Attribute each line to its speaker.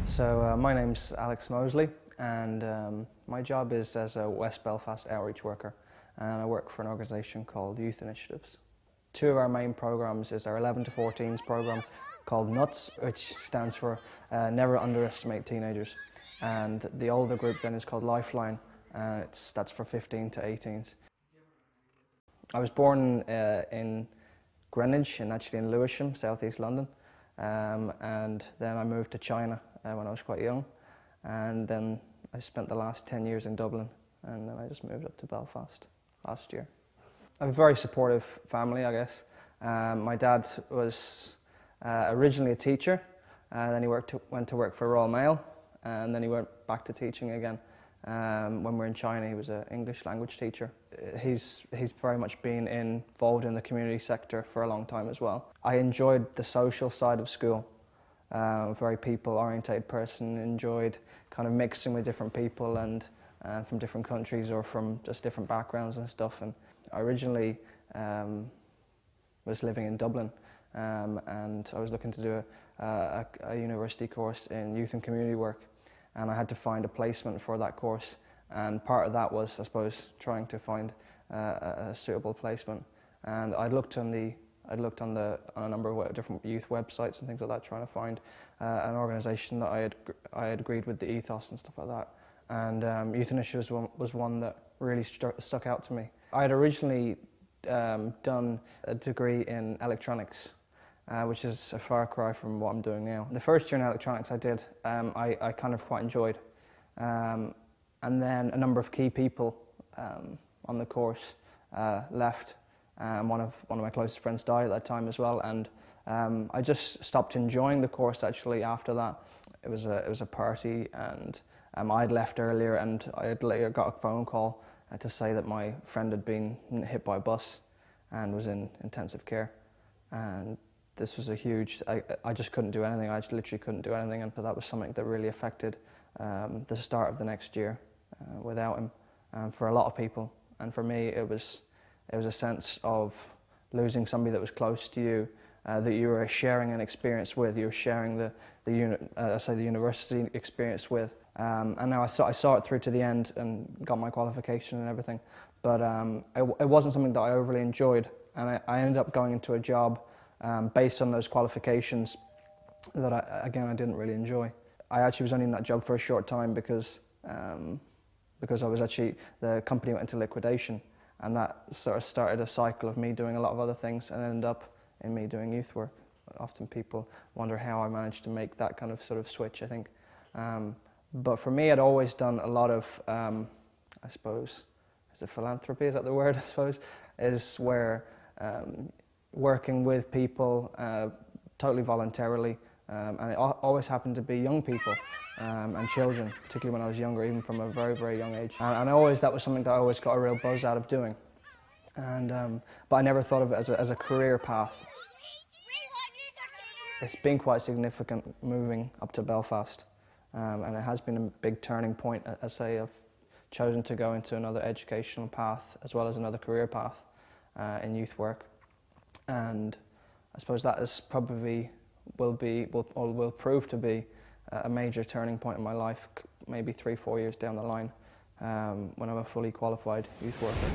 Speaker 1: My name's Alex Mosley, and my job is as a West Belfast outreach worker, and I work for an organisation called Youth Initiatives. Two of our main programmes is our 11 to 14s programme called NUTS, which stands for Never Underestimate Teenagers, and the older group then is called Lifeline, that's for 15 to 18s. I was born in Greenwich, and actually in Lewisham, southeast London, and then I moved to China when I was quite young, and then I spent the last 10 years in Dublin, and then I just moved up to Belfast last year. I have a very supportive family, I guess. My dad was originally a teacher, then he went to work for Royal Mail, and then he went back to teaching again. When we were in China, he was an English language teacher. He's very much been involved in the community sector for a long time as well. I enjoyed the social side of school. Very people-oriented person, enjoyed kind of mixing with different people and from different countries or from just different backgrounds and stuff. And I originally was living in Dublin, and I was looking to do a university course in youth and community work, and I had to find a placement for that course, and part of that was, I suppose, trying to find a suitable placement. And I'd looked on a number of different youth websites and things like that, trying to find an organisation that I had agreed with the ethos and stuff like that. And Youth Initiatives was one that really stuck out to me. I had originally done a degree in electronics, which is a far cry from what I'm doing now. The first year in electronics I did, I kind of quite enjoyed. And then a number of key people on the course left. One of my closest friends died at that time as well, and I just stopped enjoying the course actually after that. It was a party, and I'd left earlier, and I had later got a phone call to say that my friend had been hit by a bus and was in intensive care. And this was a huge, I just couldn't do anything. I just literally couldn't do anything, and so that was something that really affected the start of the next year without him for a lot of people. And for me, it was a sense of losing somebody that was close to you, that you were sharing an experience with, you were sharing the university experience with. And now I saw it through to the end and got my qualification and everything. But it wasn't something that I overly enjoyed, and I ended up going into a job based on those qualifications that I didn't really enjoy. I actually was only in that job for a short time because the company went into liquidation. And that sort of started a cycle of me doing a lot of other things and ended up in me doing youth work. Often people wonder how I managed to make that kind of sort of switch, I think. But for me, I'd always done a lot of, I suppose, is it philanthropy, is that the word, I suppose? Is where working with people totally voluntarily, and it always happened to be young people and children, particularly when I was younger, even from a very, very young age. And that was something that I always got a real buzz out of doing. And but I never thought of it as a career path. It's been quite significant moving up to Belfast, and it has been a big turning point. I say I've chosen to go into another educational path as well as another career path in youth work, and I suppose that is probably will prove to be a major turning point in my life, maybe 3-4 years down the line, when I'm a fully qualified youth worker.